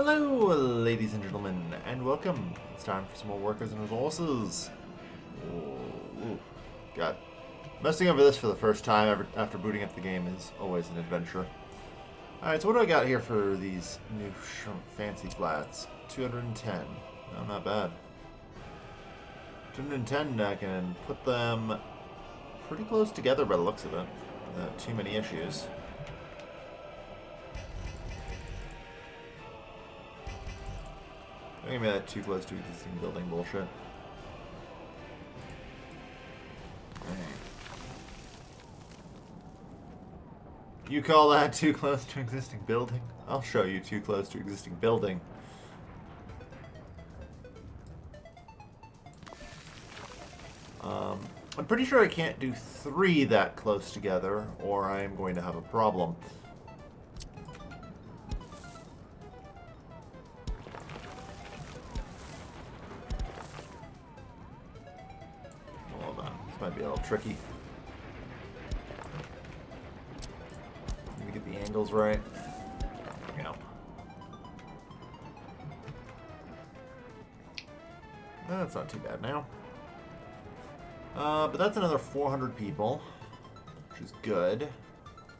Hello, ladies and gentlemen, and welcome. It's time for some more workers and resources. Ooh. God. Messing over this for the first time after booting up the game is always an adventure. Alright, so what do I got here for these new fancy flats? 210. No, not bad. 210, I can put them pretty close together by the looks of it. Not too many issues. Don't give me that too close to existing building bullshit. You call that too close to existing building? I'll show you too close to existing building. I'm pretty sure I can't do 3 that close together, or I am going to have a problem. Hold on, this might be a little tricky. Let me get the angles right. There we go. That's not too bad now. But that's another 400 people, which is good.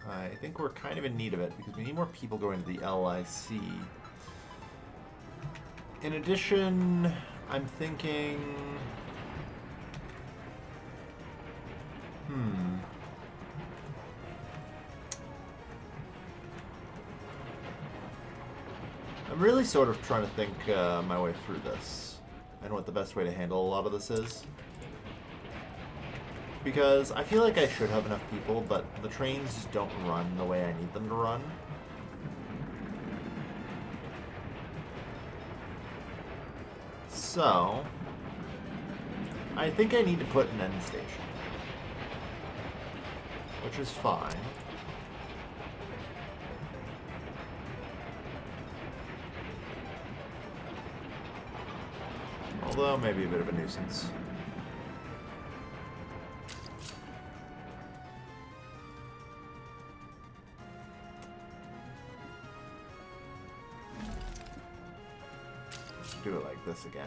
I think we're kind of in need of it because we need more people going to the LIC. In addition, I'm thinking... I'm really sort of trying to think my way through this and what the best way to handle a lot of this is. Because I feel like I should have enough people, but the trains just don't run the way I need them to run. So, I think I need to put an end station. Which is fine. Although, maybe a bit of a nuisance. Do it like this again.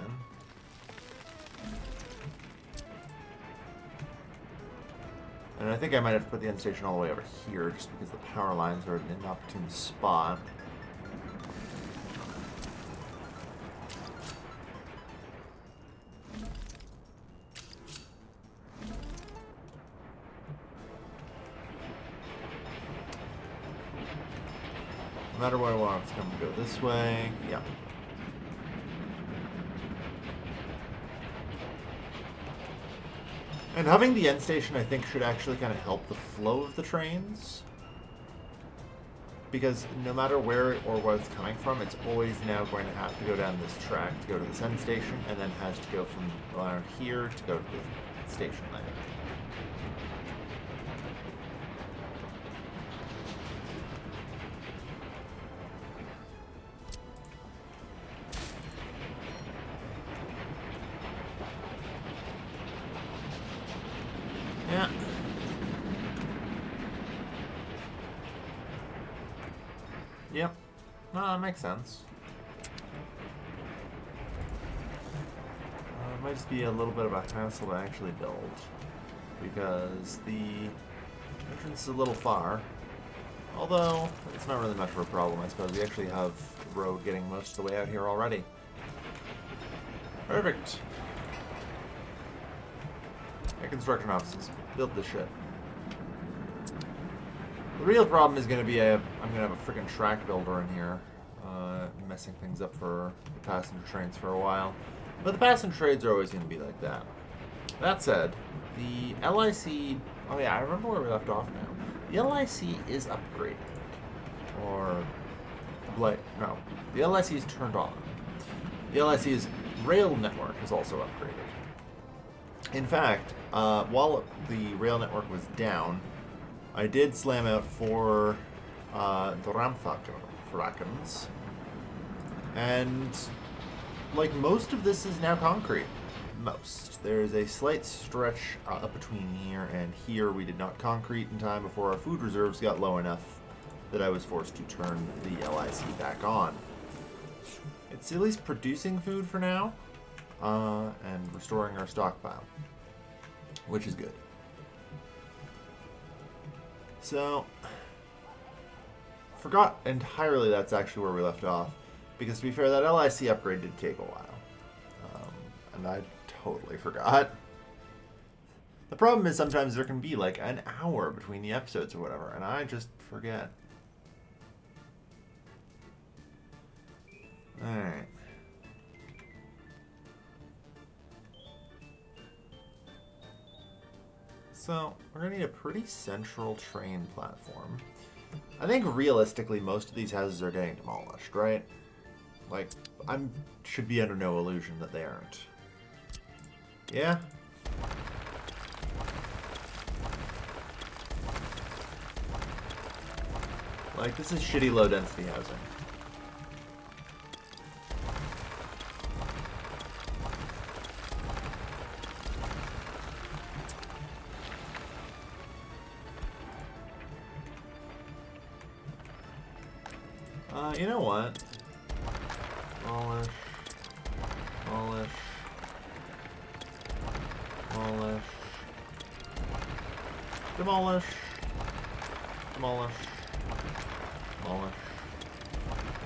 And I think I might have to put the end station all the way over here just because the power lines are in an opportune spot. No matter what I want, it's going to go this way. Yeah. And having the end station, I think, should actually kind of help the flow of the trains. Because no matter where or where it's coming from, it's always now going to have to go down this track to go to this end station, and then has to go from around here to go to the station later. Yeah. Yep. No, that makes sense. It might just be a little bit of a hassle to actually build, because the entrance is a little far. Although, it's not really much of a problem, I suppose. We actually have the road getting most of the way out here already. Perfect. Hey, construction offices, build this shit. The real problem is going to be I'm going to have a freaking track builder in here, messing things up for the passenger trains for a while. But the passenger trains are always going to be like that. That said, the LIC... Oh yeah, I remember where we left off now. The LIC is upgraded. Or... like, no. The LIC is turned on. The LIC's rail network is also upgraded. In fact, while the rail network was down, I did slam out 4 Dramfrakens, and like most of this is now concrete. Most. There's a slight stretch up between here and here. We did not concrete in time before our food reserves got low enough that I was forced to turn the LIC back on. It's at least producing food for now, and restoring our stockpile, which is good. So, forgot entirely that's actually where we left off, because to be fair, that LIC upgrade did take a while, and I totally forgot. The problem is sometimes there can be like an hour between the episodes or whatever, and I just forget. Alright. So, we're going to need a pretty central train platform. I think realistically most of these houses are getting demolished, right? Like, should be under no illusion that they aren't. Yeah? Like, this is shitty low-density housing. You know what? Demolish. Demolish. Demolish. Demolish. Demolish. Demolish.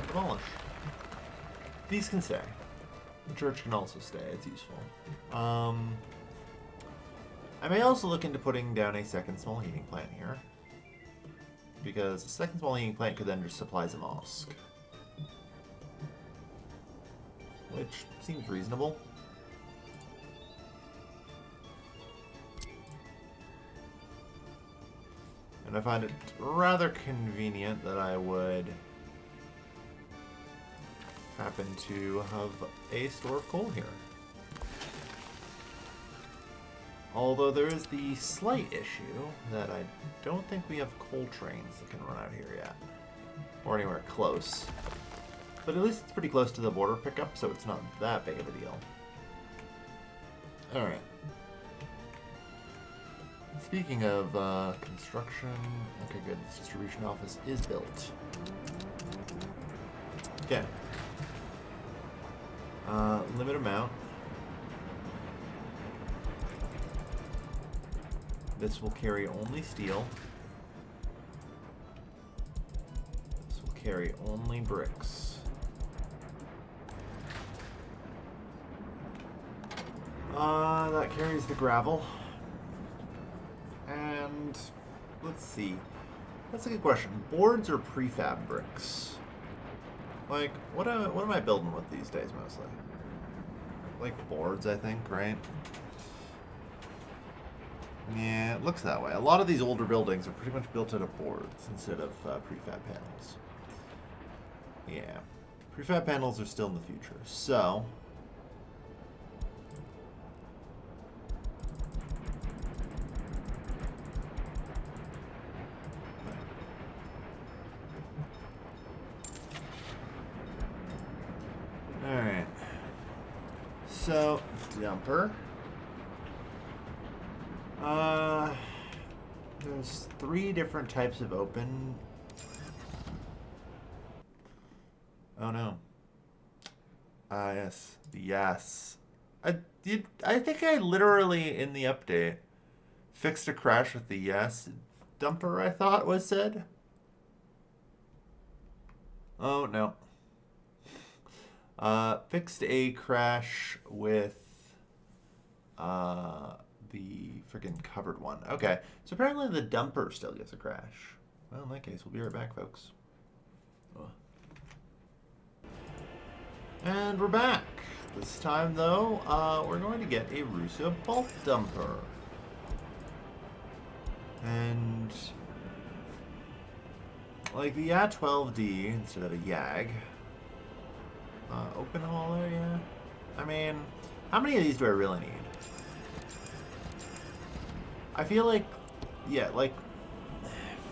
Demolish. These can stay. The church can also stay. It's useful. I may also look into putting down a second small heating plant here, because a second small heating plant could then just supply the mosque, which seems reasonable. And I find it rather convenient that I would happen to have a store of coal here. Although there is the slight issue that I don't think we have coal trains that can run out here yet. Or anywhere close. But at least it's pretty close to the border pickup, so it's not that big of a deal. Alright. Speaking of construction, okay good, this distribution office is built. Okay. Limit amount. This will carry only steel. This will carry only bricks. That carries the gravel. And let's see. That's a good question. Boards or prefab bricks? Like, what am I building with these days mostly? Like boards, I think, right? Yeah, it looks that way. A lot of these older buildings are pretty much built out of boards instead of prefab panels. Yeah. Prefab panels are still in the future, so... Alright. So, dumper. There's 3 different types of open. Oh no. Yes. Yes. I think I literally, in the update, fixed a crash with the yes dumper, I thought was said. Oh no. Fixed a crash with the freaking covered one. Okay, so apparently the dumper still gets a crash. Well, in that case, we'll be right back, folks. Ugh. And we're back. This time, though, we're going to get a Russo bulk dumper. And like the YA12D instead of a YAG. Open hauler, yeah. I mean, how many of these do I really need? I feel like, yeah, like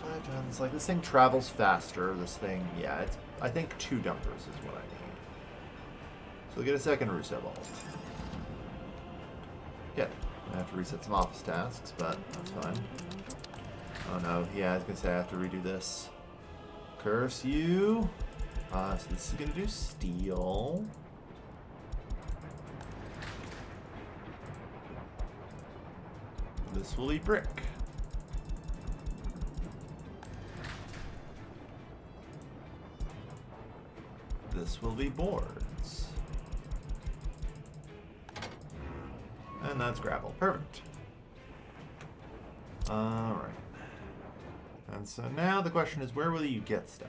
5 tons. Like this thing travels faster. This thing, yeah, it's. I think 2 dumpers is what I need. So we'll get a second Russo bolt. Yeah, I have to reset some office tasks, but that's fine. Oh no, yeah, I was gonna say I have to redo this. Curse you. So this is going to do steel. This will be brick. This will be boards. And that's gravel. Perfect. Alright. And so now the question is, where will you get stuff?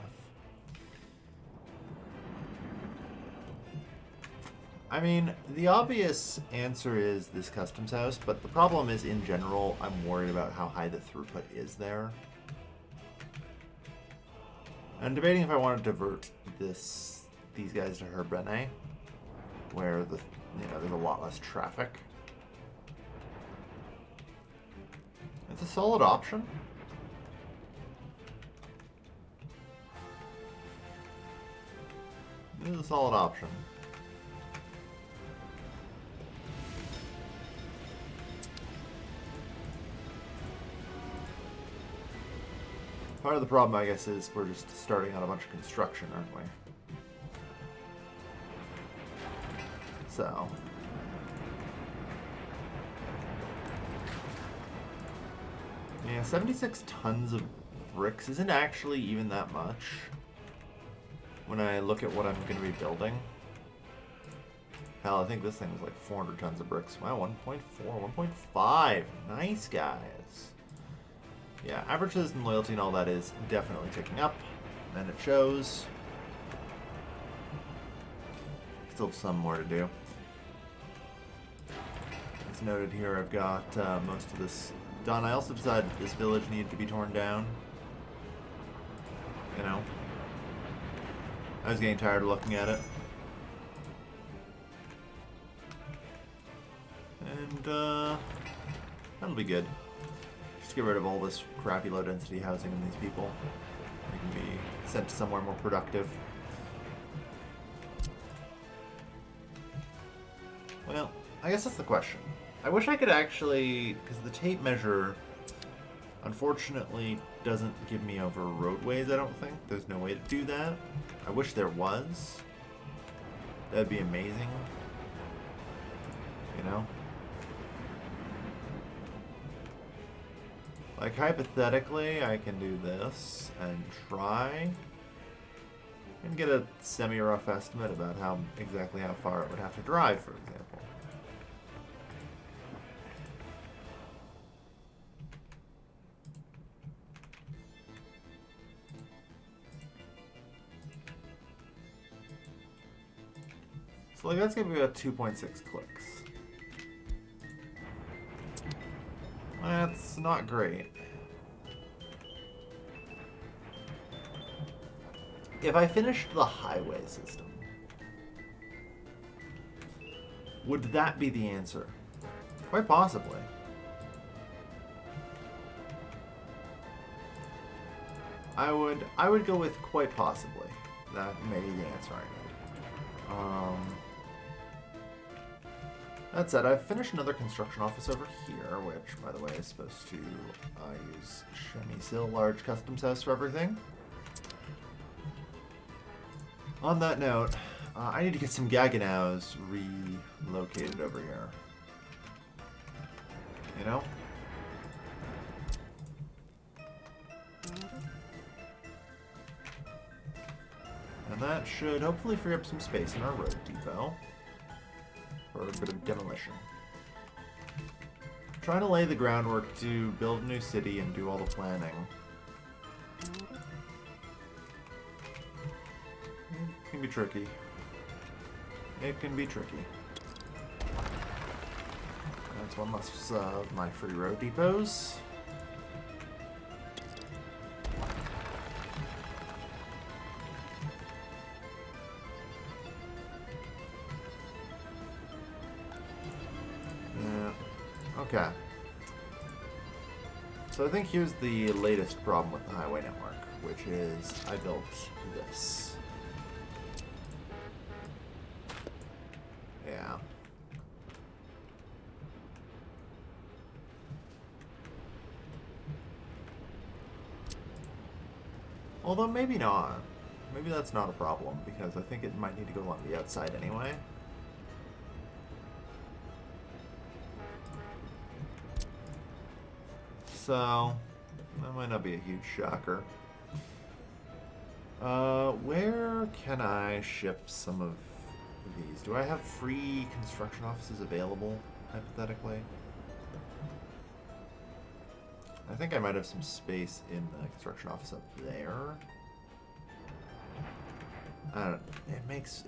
I mean, the obvious answer is this customs house, but the problem is, in general, I'm worried about how high the throughput is there. I'm debating if I want to divert these guys to Herbene, where there's a lot less traffic. It's a solid option. This is a solid option. Part of the problem, I guess, is we're just starting on a bunch of construction, aren't we? So. Yeah, 76 tons of bricks isn't actually even that much when I look at what I'm going to be building. Hell, I think this thing was like 400 tons of bricks. Wow, 1.4, 1.5. Nice, guys. Yeah, averages and loyalty and all that is definitely ticking up, and it shows. Still some more to do. As noted here, I've got most of this done. I also decided this village needed to be torn down. You know, I was getting tired of looking at it. And that'll be good. Just get rid of all this crappy low density housing in these people. They can be sent to somewhere more productive. Well, I guess that's the question. I wish I could actually, because the tape measure unfortunately doesn't give me over roadways, I don't think. There's no way to do that. I wish there was. That'd be amazing. You know? Like, hypothetically, I can do this and try and get a semi-rough estimate about exactly how far it would have to drive, for example. So, like, that's going to be about 2.6 clicks. That's not great. If I finished the highway system, would that be the answer? Quite possibly. I would go with quite possibly. That may be the answer I need. That said, I've finished another construction office over here, which, by the way, is supposed to use Shemisil large customs house for everything. On that note, I need to get some Gaganows relocated over here. You know? And that should hopefully free up some space in our road depot for a bit of demolition. I'm trying to lay the groundwork to build a new city and do all the planning. It can be tricky. It can be tricky. That's one less of my free road depots. Okay. So I think here's the latest problem with the highway network, which is I built this. Yeah. Although maybe not. maybe that's not a problem, because I think it might need to go along the outside anyway. So, that might not be a huge shocker. Where can I ship some of these? Do I have free construction offices available, hypothetically? I think I might have some space in the construction office up there.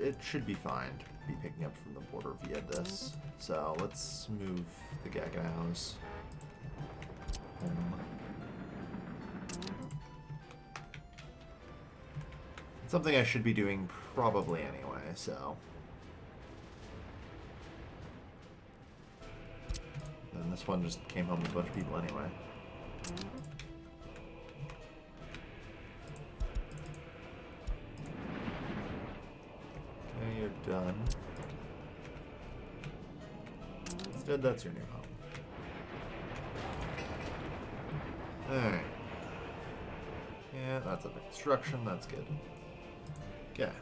It should be fine to be picking up from the border via this. So let's move the Gagaus home. It's something I should be doing probably anyway, so. And this one just came home with a bunch of people anyway. Okay, you're done. Instead, that's your new home. Alright. Yeah, that's under construction. That's good. Okay.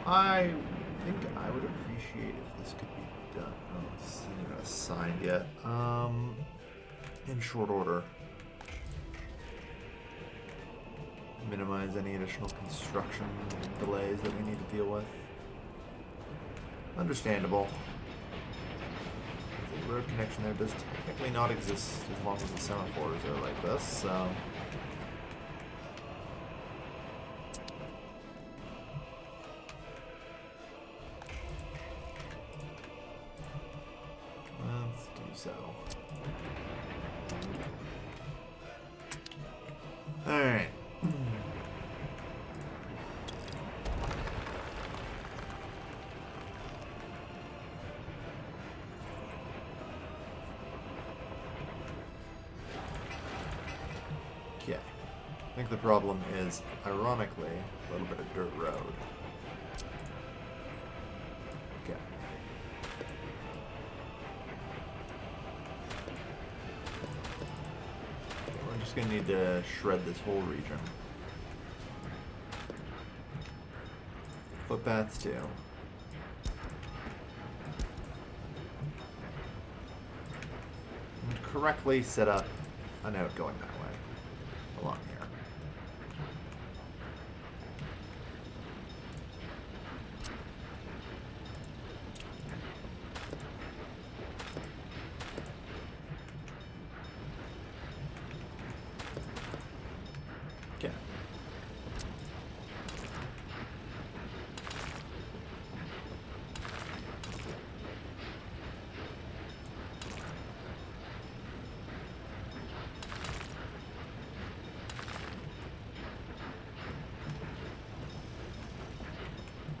I think I would appreciate if this could be done. Oh, this isn't even assigned yet. In short order. Minimize any additional construction delays that we need to deal with. Understandable. The road connection there does technically not exist as long as the semaphores are like this, so. Let's do so. Alright. Okay. I think the problem is, ironically, a little bit of dirt road. Okay. We're just going to need to shred this whole region. Footpaths too. And correctly set up a note going that way along here. Okay.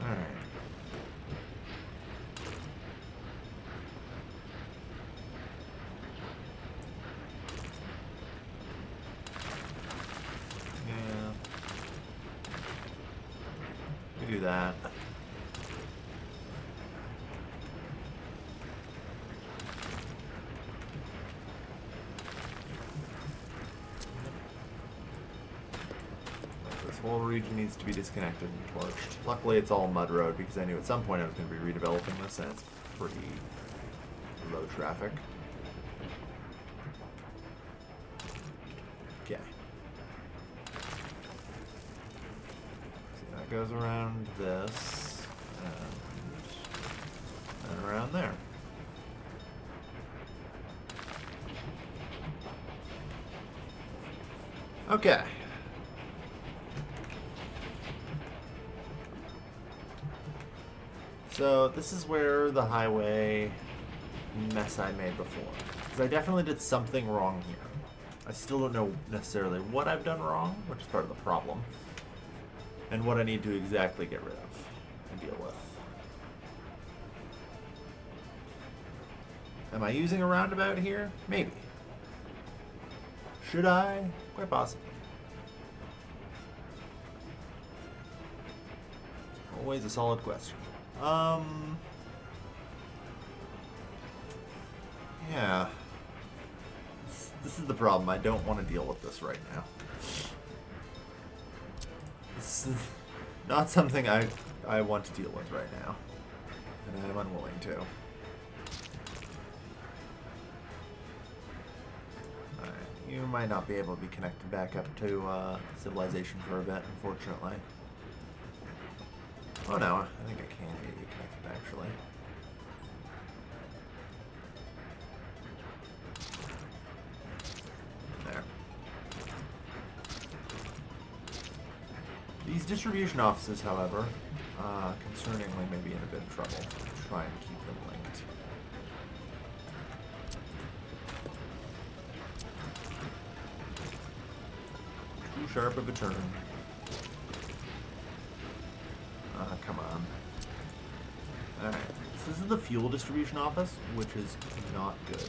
All right. Yeah. We do that. This whole region needs to be disconnected and torched. Luckily, it's all mud road because I knew at some point I was going to be redeveloping this, and it's pretty low traffic. Okay. So that goes around this and around there. Okay. So this is where the highway mess I made before. Because I definitely did something wrong here. I still don't know necessarily what I've done wrong, which is part of the problem. And what I need to exactly get rid of and deal with. Am I using a roundabout here? Maybe. Should I? Quite possibly. Always a solid question. Yeah. This is the problem. I don't want to deal with this right now. This is not something I want to deal with right now. And I'm unwilling to. Alright, you might not be able to be connected back up to civilization for a bit, unfortunately. Oh no, I think I can get you connected actually. There. These distribution offices, however, concerningly may be in a bit of trouble. Trying to keep them linked. Too sharp of a turn. Come on. Alright, this is the fuel distribution office, which is not good.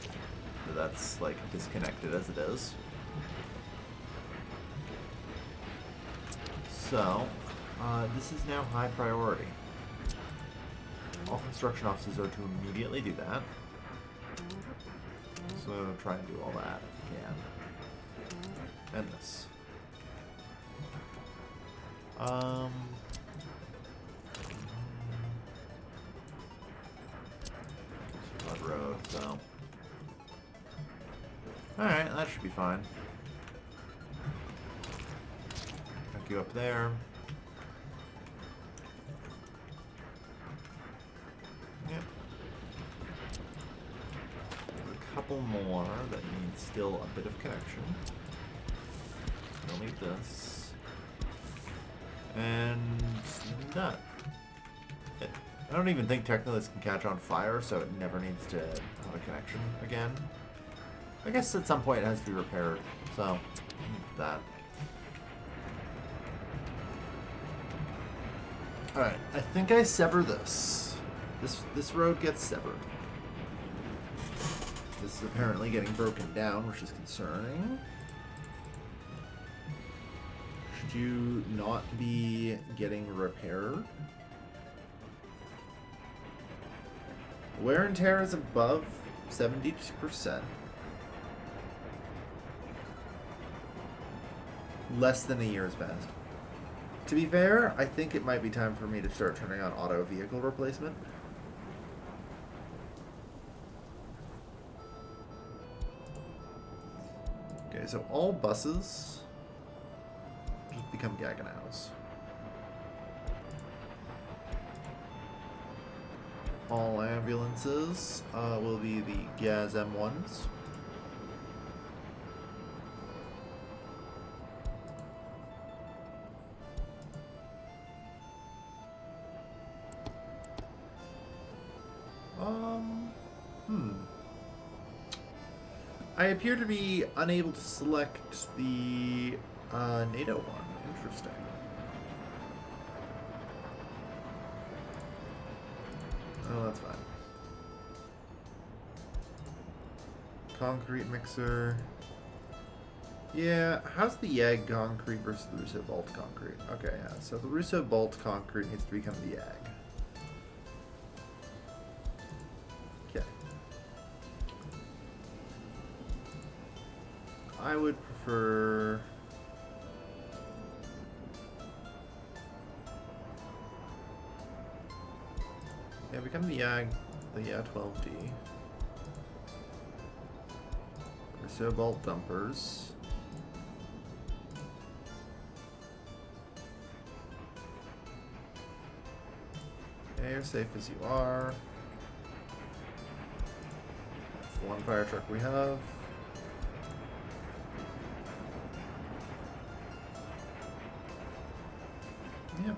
That's, like, disconnected as it is. So, this is now high priority. All construction offices are to immediately do that. So, try and do all that if you can. And this. Mud road, so. Alright, that should be fine. Hook you up there. Yep. A couple more that need still a bit of connection. We'll need this. And that. I don't even think technically this can catch on fire, so it never needs to have a connection again. I guess at some point it has to be repaired, so that. Alright, I think I sever this. This road gets severed. This is apparently getting broken down, which is concerning. Should you not be getting repaired? Wear and tear is above 70%. Less than a year has passed. To be fair, I think it might be time for me to start turning on auto vehicle replacement. Okay, so all buses just become Gaganows. All ambulances will be the Gaz M1s. I appear to be unable to select the NATO one. Interesting. Oh, that's fine. Concrete mixer. Yeah, how's the YAG concrete versus the Russo Bolt concrete? Okay, yeah, so the Russo Bolt concrete needs to become the YAG. Okay. I would prefer... Yeah, become the YAG, the YA-12D. Russo Bolt dumpers. Okay, you're safe as you are. That's the one fire truck we have. Yep.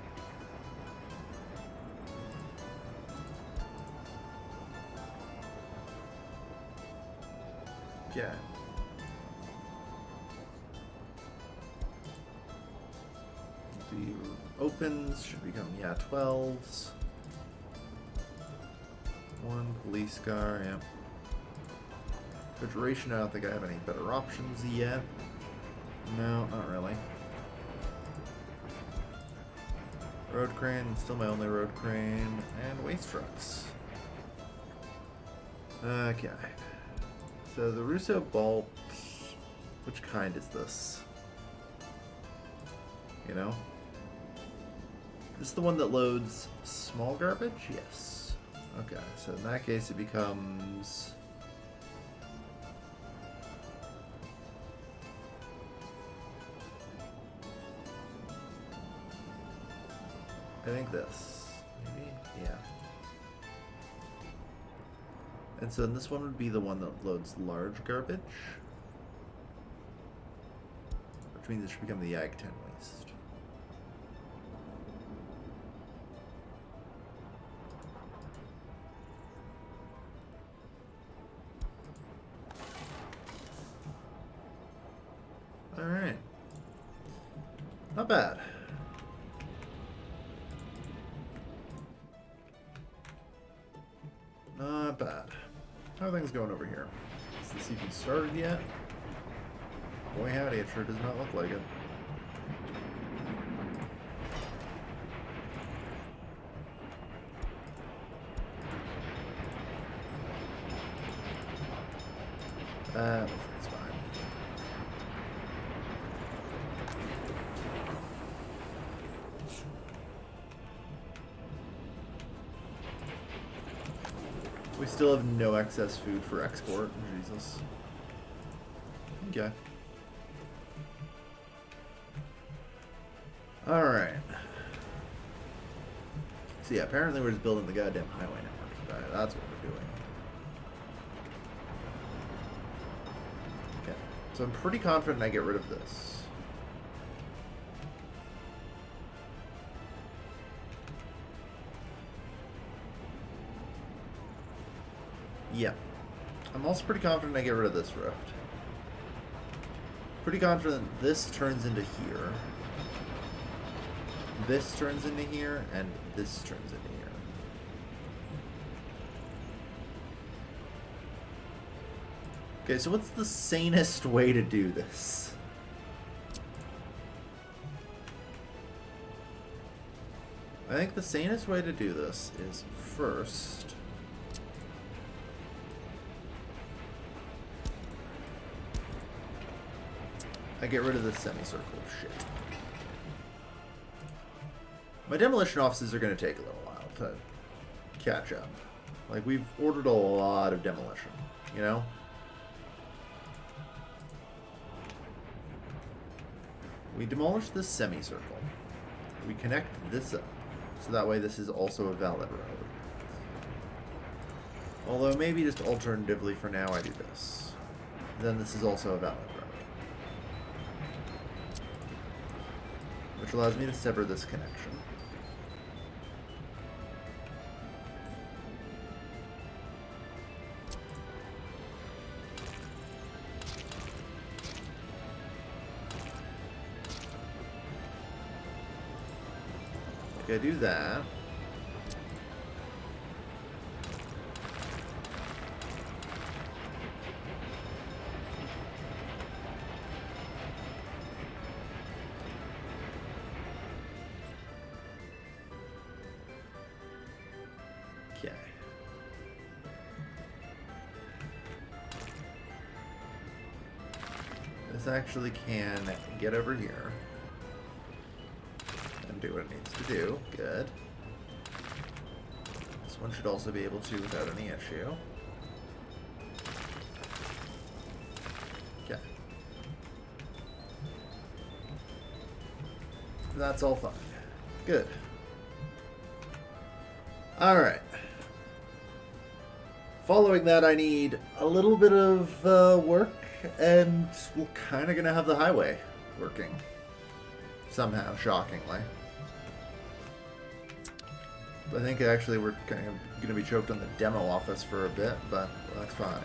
Yeah. The opens should become YA-12s. One police car, yeah. Refrigeration, I don't think I have any better options yet. No, not really. Road crane, still my only road crane, and waste trucks. Okay. So the Russo Bolt, which kind is this? You know? This is the one that loads small garbage? Yes. Okay, so in that case it becomes... I think this. Maybe? Yeah. And so this one would be the one that loads large garbage. Which means it should become the Ag 10 waste. Alright. Not bad. Not bad. How are things going over here? Is this even started yet? Boy howdy, it sure does not look like it. It's fine. We still have no excess food for export. Jesus. Okay. Alright. So yeah, apparently we're just building the goddamn highway network. Right, that's what we're doing. Okay. So I'm pretty confident I get rid of this. Yeah. I'm also pretty confident I get rid of this road. Pretty confident this turns into here. This turns into here, and this turns into here. Okay, so what's the sanest way to do this? I think the sanest way to do this is first... I get rid of this semicircle of shit. My demolition offices are going to take a little while to catch up. Like, we've ordered a lot of demolition, you know? We demolish this semicircle. We connect this up, so that way this is also a valid road. Although maybe just alternatively for now I do this. Then this is also a valid road. Which allows me to sever this connection. Okay, do that. Okay. This actually can get over here and do what it needs to do. Good. This one should also be able to without any issue. Okay. That's all fine. Good. Alright. Following that, I need a little bit of work, and we're kind of going to have the highway working. Somehow, shockingly. I think actually we're kind of going to be choked on the demo office for a bit, but that's fine.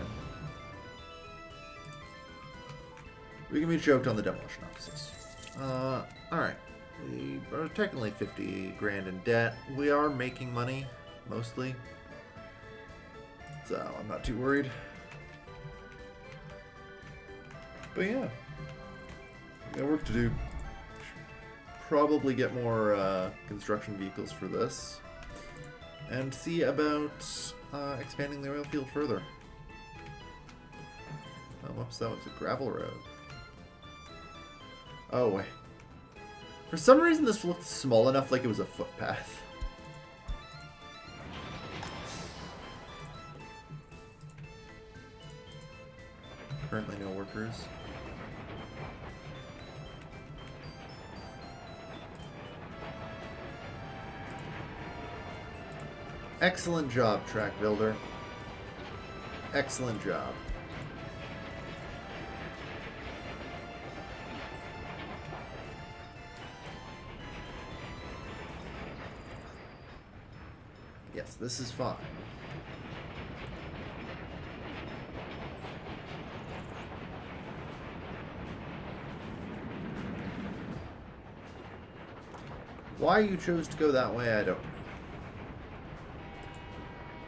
We can be choked on the demolition offices. Alright. We are technically 50 grand in debt. We are making money, mostly. So, I'm not too worried. But yeah. We got work to do. Probably get more construction vehicles for this. And see about expanding the oil field further. Oh, whoops, that was a gravel road. Oh, wait. For some reason, this looked small enough like it was a footpath. Currently no workers. Excellent job, track builder. Excellent job. Yes, this is fine. Why you chose to go that way, I don't know.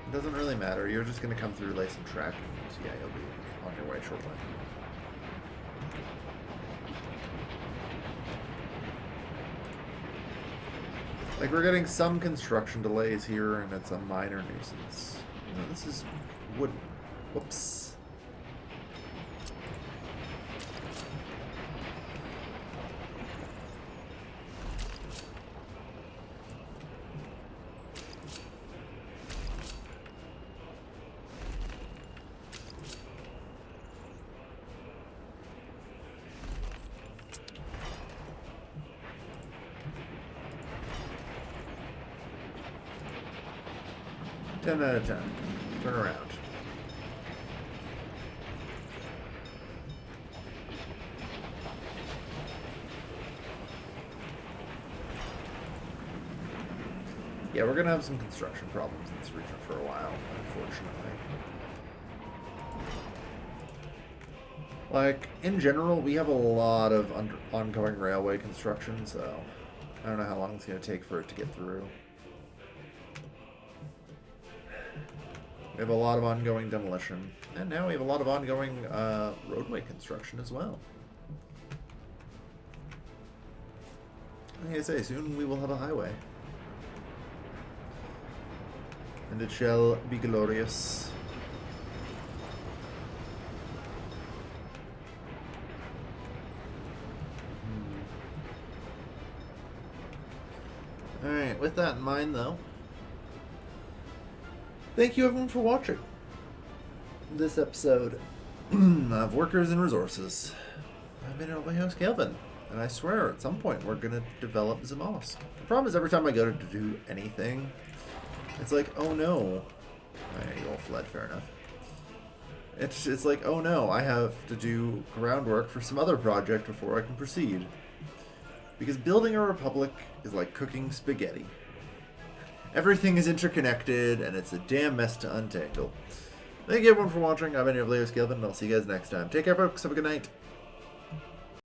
It doesn't really matter. You're just going to come through, lay some track, so yeah, you'll be on your way shortly. Like, we're getting some construction delays here, and it's a minor nuisance. You know, this is wood. Whoops. Ten out of 10. Turn around. Yeah, we're gonna have some construction problems in this region for a while, unfortunately. Like, in general, we have a lot of ongoing railway construction, so I don't know how long it's gonna take for it to get through. We have a lot of ongoing demolition, and now we have a lot of ongoing roadway construction as well. Like I say, soon we will have a highway. And it shall be glorious. Alright, with that in mind though, thank you everyone for watching this episode of Workers and Resources. I've been my host Kelvin, and I swear at some point we're gonna develop the mosque. The problem is every time I go to do anything, it's like, oh no. You all fled, fair enough. It's like, oh no, I have to do groundwork for some other project before I can proceed. Because building a republic is like cooking spaghetti. Everything is interconnected, and it's a damn mess to untangle. Thank you everyone for watching. I've been your host Kelvin, and I'll see you guys next time. Take care, folks. Have a good night.